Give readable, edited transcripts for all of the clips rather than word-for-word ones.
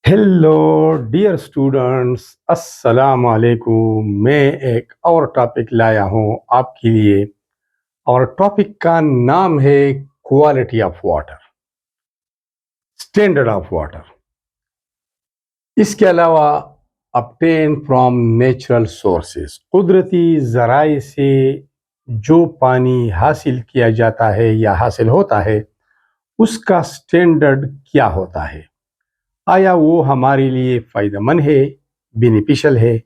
Hello dear students, अस्सलाम वालेकुम। मैं एक और टॉपिक लाया हूँ आपके लिए और टॉपिक का नाम है quality of water, standard of water. इसके अलावा obtain फ्रॉम नेचुरल सोर्सेस, कुदरती ज़राए से जो पानी हासिल किया जाता है या हासिल होता है उसका स्टैंडर्ड क्या होता है, आया वो हमारे लिए फ़ायदेमंद है, बेनिफिशियल है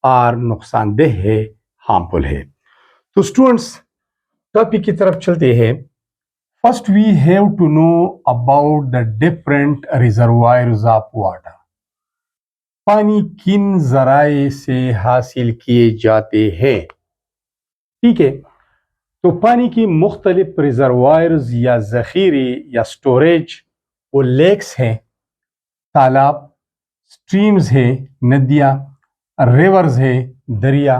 और नुकसानदेह है, हार्मफुल है। तो स्टूडेंट्स, टॉपिक की तरफ चलते हैं। First we have to know about the different reservoirs of water. पानी किन जराए से हासिल किए जाते हैं। ठीक है, तो पानी की मुख्तलिफ रिजर्वायर्स या जखीरे या स्टोरेज वो लेक्स हैं, तालाब, स्ट्रीम्स है, नदियाँ, रिवर्स है, दरिया,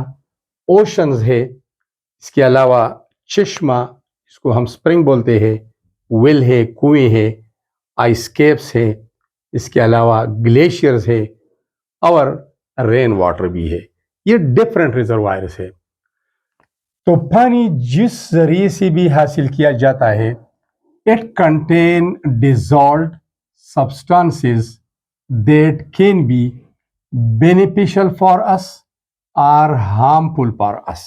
ओशंस है। इसके अलावा चश्मा, इसको हम स्प्रिंग बोलते हैं, वेल है, कुएं है, आइस कैप्स है, इसके अलावा ग्लेशियर्स है और रेन वाटर भी है। ये डिफरेंट रिजर्वायर्स है। तो पानी जिस जरिए से भी हासिल किया जाता है, it contain dissolved substances that can be beneficial for us or harmful for us।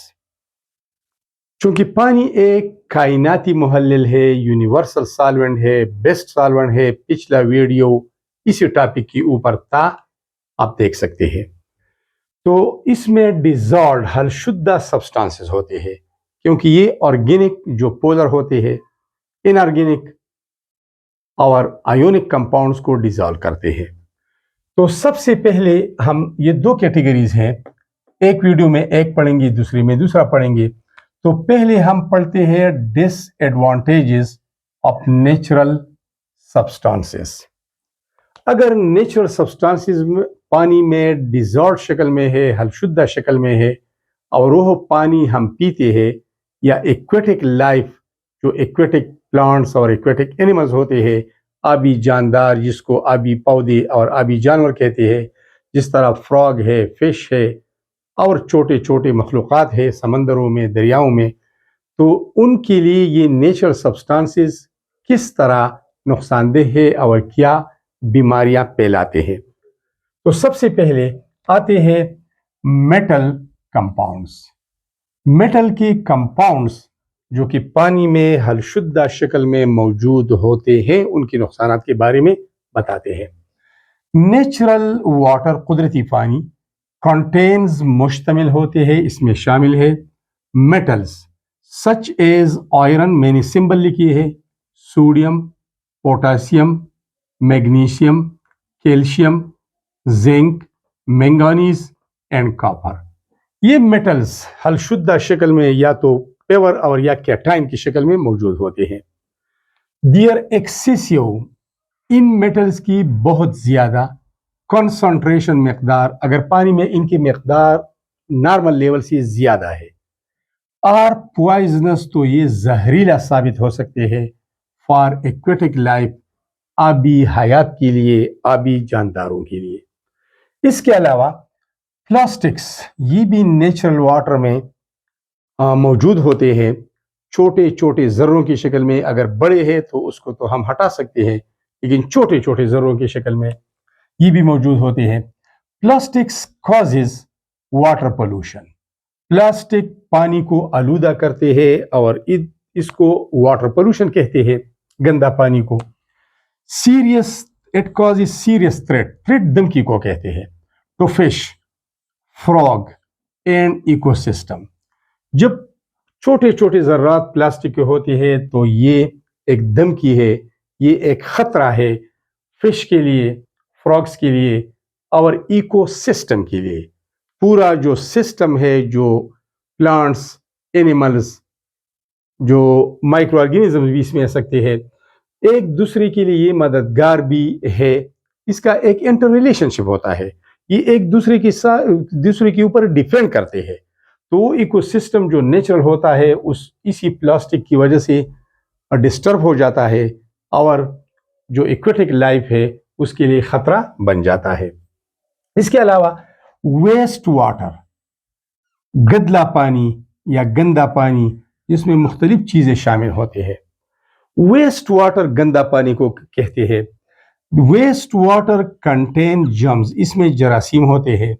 चूंकि पानी एक कायनाती मुहल्लिल है, यूनिवर्सल सॉल्वेंट है, बेस्ट सॉल्वेंट है। पिछला वीडियो इसी टॉपिक के ऊपर था, आप देख सकते हैं। तो इसमें डिजॉल्व हलशुद्दा सब्सटेंसेस होते हैं, क्योंकि ये ऑर्गेनिक जो पोलर होते हैं, इनऑर्गेनिक और आयोनिक कंपाउंड्स को डिजॉल्व करते हैं। तो सबसे पहले हम ये दो कैटेगरीज हैं, एक वीडियो में एक पढ़ेंगे, दूसरी में दूसरा पढ़ेंगे। तो पहले हम पढ़ते हैं डिसएडवांटेजेस ऑफ नेचुरल सब्सटेंसेस। अगर नेचुरल सब्सटेंसेस पानी में डिजॉल्व शक्ल में है, हलशुद्दा शक्ल में है, और वो पानी हम पीते हैं, या एक्वेटिक लाइफ जो एक्वेटिक प्लांट्स और एक्वेटिक एनिमल्स होते हैं, आबी जानदार जिसको आबी पौधे और आबी जानवर कहते हैं, जिस तरह फ्रॉग है, फिश है और छोटे छोटे मखलूक़ात है समंदरों में, दरियाओं में, तो उनके लिए ये नेचुरल सब्सटेंसेस किस तरह नुकसानदेह है और क्या बीमारियां फैलाते हैं। तो सबसे पहले आते हैं मेटल कंपाउंड्स। मेटल के कंपाउंड्स जो कि पानी में हलशुद्दा शक्ल में मौजूद होते हैं, उनके नुकसानात के बारे में बताते हैं। नेचुरल वाटर, कुदरती पानी, कंटेन्स मुश्तमिल होते हैं, इसमें शामिल है मेटल्स सच एज आयरन, मैंने सिंबल लिखी है, sodium, potassium, magnesium, calcium, zinc, manganese and copper. ये मेटल्स हलशुद्दा शक्ल में या तो पेवर और या कैटाइन की शक्ल में मौजूद होते हैं। दियर एक्सेसिव, इन मेटल्स की बहुत ज्यादा कंसंट्रेशन मकदार, अगर पानी में इनकी मकदार नॉर्मल लेवल से ज्यादा है, और पॉइजनस, तो ये जहरीला साबित हो सकते हैं फॉर एक्वेटिक लाइफ, आबी हयात के लिए, आबी जानदारों के लिए। इसके अलावा प्लास्टिक्स, ये भी नेचुरल वाटर में मौजूद होते हैं, छोटे छोटे जर्रों की शक्ल में। अगर बड़े हैं तो उसको तो हम हटा सकते हैं, लेकिन छोटे छोटे जर्रों की शक्ल में ये भी मौजूद होते हैं। Plastics causes water pollution, plastic पानी को आलूदा करते हैं और इसको वाटर पोल्यूशन कहते हैं, गंदा पानी को। Serious, it causes serious threat, threat धमकी को कहते हैं। तो फिश, फ्रॉग एंड इकोसिस्टम, जब छोटे छोटे ज़र्रात प्लास्टिक के होते हैं तो ये एक धमकी है, ये एक खतरा है फिश के लिए, फ्रॉग्स के लिए और इकोसिस्टम के लिए। पूरा जो सिस्टम है, जो प्लांट्स, एनिमल्स, जो माइक्रो ऑर्गेनिज्म भी इसमें आ सकते हैं, एक दूसरे के लिए ये मददगार भी है। इसका एक इंटर रिलेशनशिप होता है, ये एक दूसरे के ऊपर डिपेंड करते हैं। तो इकोसिस्टम जो नेचुरल होता है उस इसी प्लास्टिक की वजह से डिस्टर्ब हो जाता है, और जो एक्वेटिक लाइफ है اس کے لیے خطرہ بن جاتا ہے۔ اس کے علاوہ ویسٹ واٹر، گدلا پانی یا گندا پانی، جس میں مختلف چیزیں شامل ہوتے ہیں۔ ویسٹ واٹر گندا پانی کو کہتے ہیں۔ ویسٹ واٹر کنٹین جرمز، اس میں جراثیم ہوتے ہیں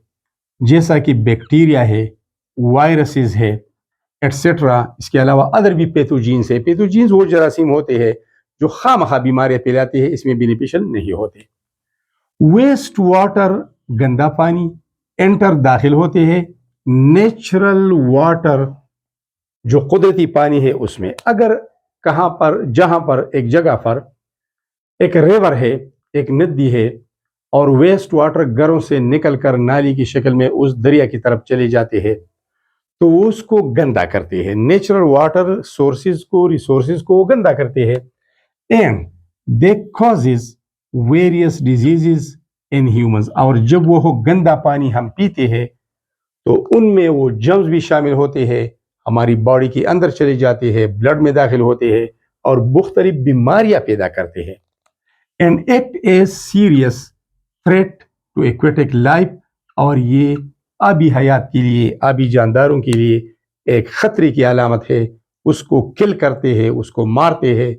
جیسا کہ بیکٹیریا ہے، وائرسز ہے ایٹسٹرا۔ اس کے علاوہ ادر بھی پیتھوجینز ہے۔ پیتھوجینز وہ جراثیم ہوتے ہیں جو خواہ مخواہ بیماریاں پھیلاتے ہیں، اس میں بینیفیشل نہیں ہوتے۔ ویسٹ واٹر گندا پانی انٹر داخل ہوتے ہیں نیچرل واٹر جو قدرتی پانی ہے اس میں۔ اگر کہاں پر جہاں پر ایک جگہ پر ایک ریور ہے، ایک ندی ہے، اور ویسٹ واٹر گھروں سے نکل کر نالی کی شکل میں اس دریا کی طرف چلے جاتے ہیں تو وہ اس کو گندا کرتے ہیں، نیچرل واٹر سورسز کو، ریسورسز کو وہ گندا کرتے ہیں۔ And they causes various diseases in humans, اور جب وہ گندا پانی ہم پیتے ہیں تو ان میں وہ جرمز بھی شامل ہوتے ہیں، ہماری باڈی کے اندر چلے جاتے ہیں، بلڈ میں داخل ہوتے ہیں اور مختلف بیماریاں پیدا کرتے ہیں۔ And act a serious threat to aquatic life, اور یہ آبی حیات کے لیے، آبی جانداروں کے لیے ایک خطرے کی علامت ہے۔ اس کو کل کرتے ہیں، اس کو مارتے ہیں۔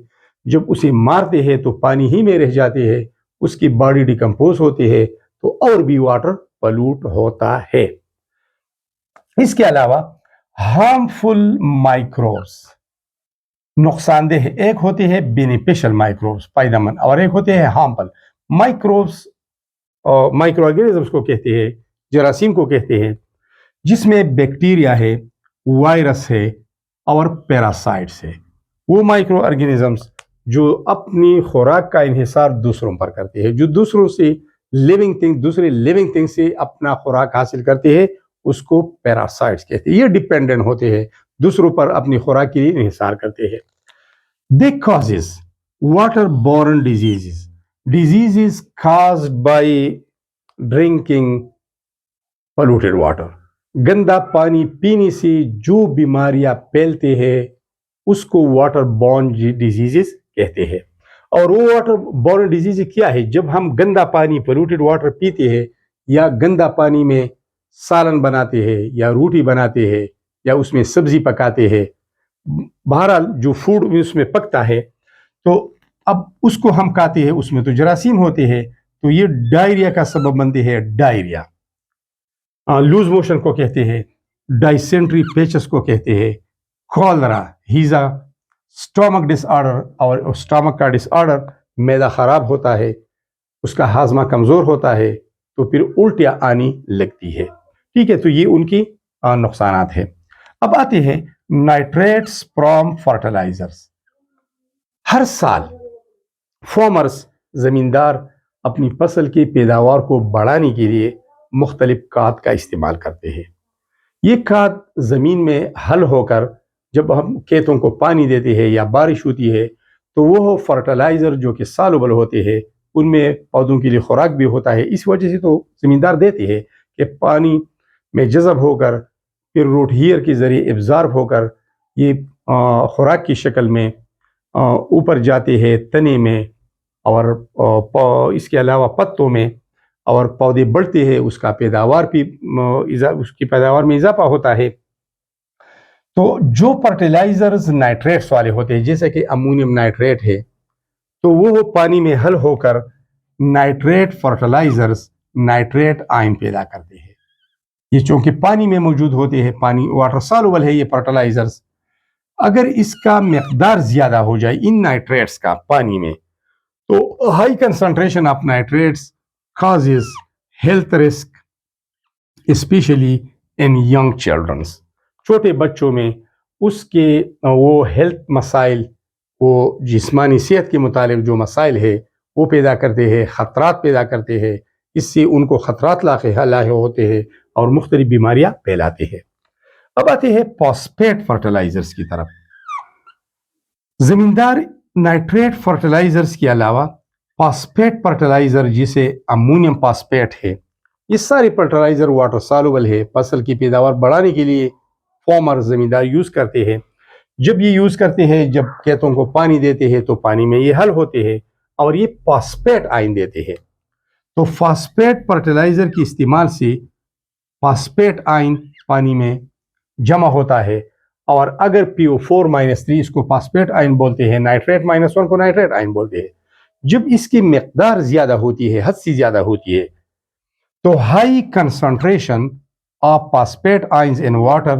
جب اسے مارتے ہیں تو پانی ہی میں رہ جاتے ہیں، اس کی باڈی ڈیکمپوز ہوتی ہے تو اور بھی واٹر پلوٹ ہوتا ہے۔ اس کے علاوہ ہارمفل مائکروبس، نقصان دہ، ایک ہوتے ہیں بینیفیشل مائکروبس فائدہ مند، اور ایک ہوتے ہیں ہارمفل مائکروبس، مائکرو آرگینزمس کو کہتے ہیں، جراثیم کو کہتے ہیں، جس میں بیکٹیریا ہے، وائرس ہے اور پیراسائٹس ہے۔ وہ مائکرو آرگینزمس جو اپنی خوراک کا انحصار دوسروں پر کرتے ہیں، جو دوسروں سے دوسرے لیونگ تھنگ سے اپنا خوراک حاصل کرتے ہیں، اس کو پیراسائٹس کہتے ہیں۔ یہ ڈیپینڈنٹ ہوتے ہیں، دوسروں پر اپنی خوراک کے لیے انحصار کرتے ہیں۔ They causes water borne diseases, diseases caused by drinking polluted water, گندا پانی پینے سے جو بیماریاں پھیلتے ہیں اس کو واٹر بورن ڈیزیزز کہتے ہیں۔ اور وہ واٹر بورن ڈیزیز کیا ہے؟ جب ہم گندا پانی پولوٹیڈ واٹر پیتے ہیں یا گندا پانی میں سالن بناتے ہیں یا روٹی بناتے ہیں یا اس میں سبزی پکاتے ہیں، بہرحال جو فوڈ اس میں پکتا ہے، تو اب اس کو ہم کھاتے ہیں، اس میں تو جراثیم ہوتے ہیں، تو یہ ڈائریا کا سبب بنتے ہیں۔ ڈائریا، لوز موشن کو کہتے ہیں، ڈائسینٹری پیچس کو کہتے ہیں، کولرا، ہیزا، سٹامک ڈس آرڈر، اور سٹامک کا ڈس آرڈر، معدہ خراب ہوتا ہے، اس کا ہاضمہ کمزور ہوتا ہے تو پھر الٹیاں آنی لگتی ہے۔ ٹھیک ہے، تو یہ ان کی نقصانات ہیں۔ اب آتے ہیں نائٹریٹس فرام فرٹیلائزرز۔ ہر سال فارمرز، زمیندار، اپنی فصل کی پیداوار کو بڑھانے کے لیے مختلف کھاد کا استعمال کرتے ہیں۔ یہ کھاد زمین میں حل ہو کر جب ہم کھیتوں کو پانی دیتے ہیں یا بارش ہوتی ہے تو وہ فرٹیلائزر جو کہ سالوبل ہوتے ہیں، ان میں پودوں کے لیے خوراک بھی ہوتا ہے، اس وجہ سے تو زمیندار دیتے ہیں کہ پانی میں جذب ہو کر پھر روٹ ہیئر کے ذریعے ابزارب ہو کر یہ خوراک کی شکل میں اوپر جاتے ہیں تنے میں، اور اس کے علاوہ پتوں میں، اور پودے بڑھتے ہیں، اس کا پیداوار بھی اس کی پیداوار میں اضافہ ہوتا ہے۔ تو جو فرٹیلائزرز نائٹریٹس والے ہوتے ہیں، جیسے کہ امونیم نائٹریٹ ہے، تو وہ پانی میں حل ہو کر نائٹریٹ فرٹیلائزرز نائٹریٹ آئن پیدا کرتے ہیں۔ یہ چونکہ پانی میں موجود ہوتے ہیں، پانی واٹر سالوبل ہے یہ فرٹیلائزرز، اگر اس کا مقدار زیادہ ہو جائے ان نائٹریٹس کا پانی میں، تو high concentration of nitrates causes health risk especially in young children، چھوٹے بچوں میں اس کے وہ ہیلتھ مسائل، وہ جسمانی صحت کے متعلق جو مسائل ہے وہ پیدا کرتے ہیں، خطرات پیدا کرتے ہیں، اس سے ان کو خطرات لاحق ہوتے ہیں اور مختلف بیماریاں پھیلاتے ہیں۔ اب آتے ہیں فاسفیٹ فرٹیلائزرز کی طرف۔ زمیندار نائٹریٹ فرٹیلائزرز کے علاوہ فاسفیٹ فرٹیلائزر جسے امونیم فاسفیٹ ہے، یہ سارے فرٹیلائزر واٹر سالوبل ہے، فصل کی پیداوار بڑھانے کے لیے فارمر زمیندار یوز کرتے ہیں۔ جب یہ یوز کرتے ہیں، جب کھیتوں کو پانی دیتے ہیں تو پانی میں یہ حل ہوتے ہیں اور یہ فاسفیٹ آئن دیتے ہیں۔ तो फास्फेट फर्टिलाइजर के इस्तेमाल से फास्फेट आयन पानी में जमा होता है, और अगर PO4-3 इसको फास्फेट आयन बोलते हैं, नाइट्रेट -1 को नाइट्रेट आयन बोलते हैं। जब इसकी मिकदार ज्यादा होती है, हद से ज्यादा होती है, तो high concentration of phosphate ions in water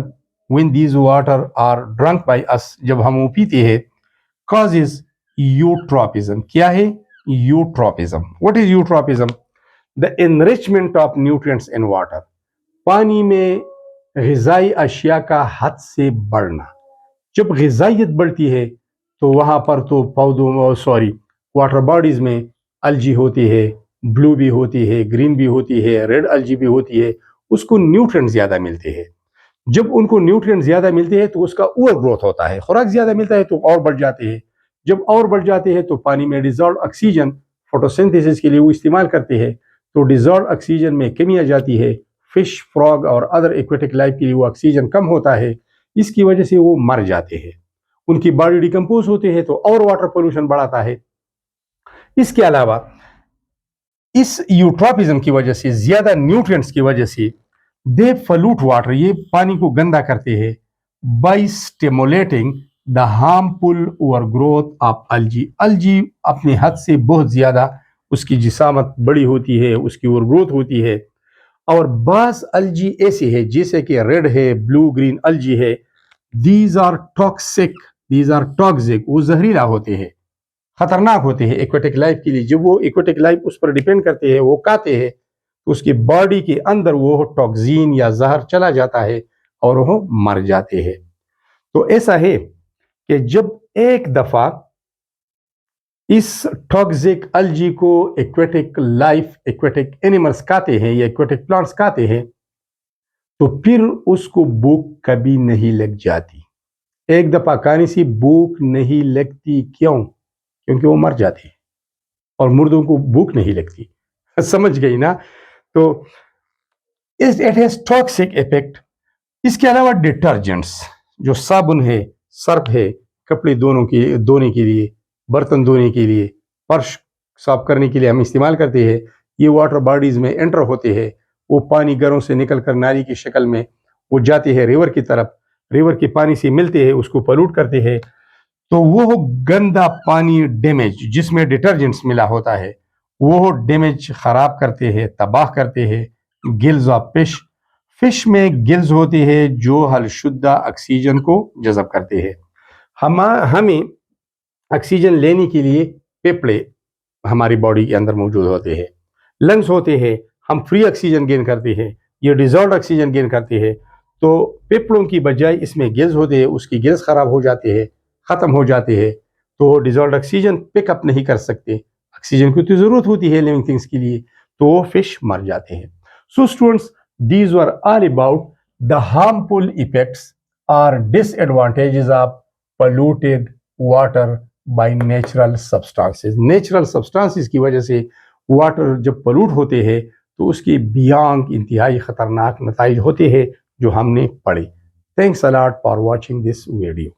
when these water are drunk by us, जब हम वो पीते हैं, causes eutrophism. क्या है eutrophism? What is eutrophism? The enrichment of nutrients in water. पानी में ग़िज़ाई अशिया का हद से बढ़ना। जब ग़िज़ाइयत बढ़ती है तो वहाँ पर तो पौधों वाटर बॉडीज़ में अलजी होती है, ब्लू भी होती है, ग्रीन भी होती है, रेड अलजी भी होती है, उसको न्यूट्रिएंट ज़्यादा मिलते हैं। जब उनको न्यूट्रिएंट ज़्यादा मिलते हैं तो उसका ओवर ग्रोथ होता है, खुराक ज़्यादा मिलता है तो और बढ़ जाते हैं। जब और बढ़ जाते हैं तो पानी में डिज़ॉल्व ऑक्सीजन फोटोसिंथेसिस के लिए वो इस्तेमाल करते हैं, तो डिज़ॉल्व ऑक्सीजन में कमी आ जाती है। फिश, फ्रॉग और अदर एक्वेटिक लाइफ के लिए वो ऑक्सीजन कम होता है, इसकी वजह से वो मर जाते हैं, उनकी बॉडी डिकम्पोज होते हैं, तो और वाटर पोल्यूशन बढ़ाता है। इसके अलावा इस यूट्रोपिज्म की वजह से, ज्यादा न्यूट्रिएंट्स की वजह से, दे फलूट वाटर, ये पानी को गंदा करते हैं, by stimulating the harmful overgrowth of algae. Algae अपनी हद से बहुत ज्यादा उसकी जिसामत बड़ी होती है, उसकी ओवर ग्रोथ होती है, और बास अलजी ऐसे है जैसे कि रेड है, ब्लू ग्रीन अलजी है, these are toxic, these are toxic, वो जहरीला होते हैं, खतरनाक होते हैं एक्वेटिक लाइफ के लिए। जब वो एक्वेटिक लाइफ उस पर डिपेंड करते हैं, वो खाते हैं, तो उसकी बॉडी के अंदर वो टॉक्सिन या जहर चला जाता है और वो मर जाते हैं। तो ऐसा है कि जब एक दफा इस टॉक्सिक अलजी को एक्वेटिक लाइफ, एक्वेटिक एनिमल्स खाते हैं या एक्वेटिक प्लांट्स खाते हैं, तो फिर उसको भूख कभी नहीं लग जाती। एक दफा खाने से भूख नहीं लगती। क्यों? क्योंकि वो मर जाते हैं और मुर्दों को भूख नहीं लगती। समझ गई ना? तो इट हैज टॉक्सिक इफेक्ट। इसके अलावा डिटर्जेंट्स, जो साबुन है, सर्फ है, कपड़े धोने के लिए, बर्तन धोने के लिए, फर्श साफ करने के लिए हम इस्तेमाल करते हैं, ये वाटर बॉडीज में एंटर होते हैं। वो पानी घरों से निकलकर नाली की शक्ल में वो जाते हैं रिवर की तरफ, रिवर के पानी से मिलते हैं, उसको पलूट करते हैं। तो वो गंदा पानी, डैमेज जिसमें डिटर्जेंट्स मिला होता है, वो डैमेज खराब करते हैं, तबाह करते हैं। गिल्स ऑफ फिश, फिश में गिल्स होते हैं जो हलशुद्दा ऑक्सीजन को जज़ब करते हैं। हमें ऑक्सीजन लेने के लिए फेफड़े हमारी बॉडी के अंदर मौजूद होते हैं, लंग्स होते हैं, हम फ्री ऑक्सीजन गेन करते हैं, ये डिजॉल्व ऑक्सीजन गेन करते हैं। तो फेफड़ों की बजाय इसमें गिल्स होते हैं, उसकी गिल्स खराब हो जाते हैं, ख़त्म हो जाते हैं, तो डिजॉल्व ऑक्सीजन पिकअप नहीं कर सकते। ऑक्सीजन की तो ज़रूरत होती है लिविंग थिंग्स के लिए, तो वो फिश मर जाते हैं। So students, these were all about the harmful effects और disadvantages of polluted water by natural substances. Natural substances की वजह से वाटर जब पोल्यूट होते हैं तो उसकी बियांग इंतहाई खतरनाक नताइज होते हैं जो हमने पढ़े। Thanks a lot for watching this video.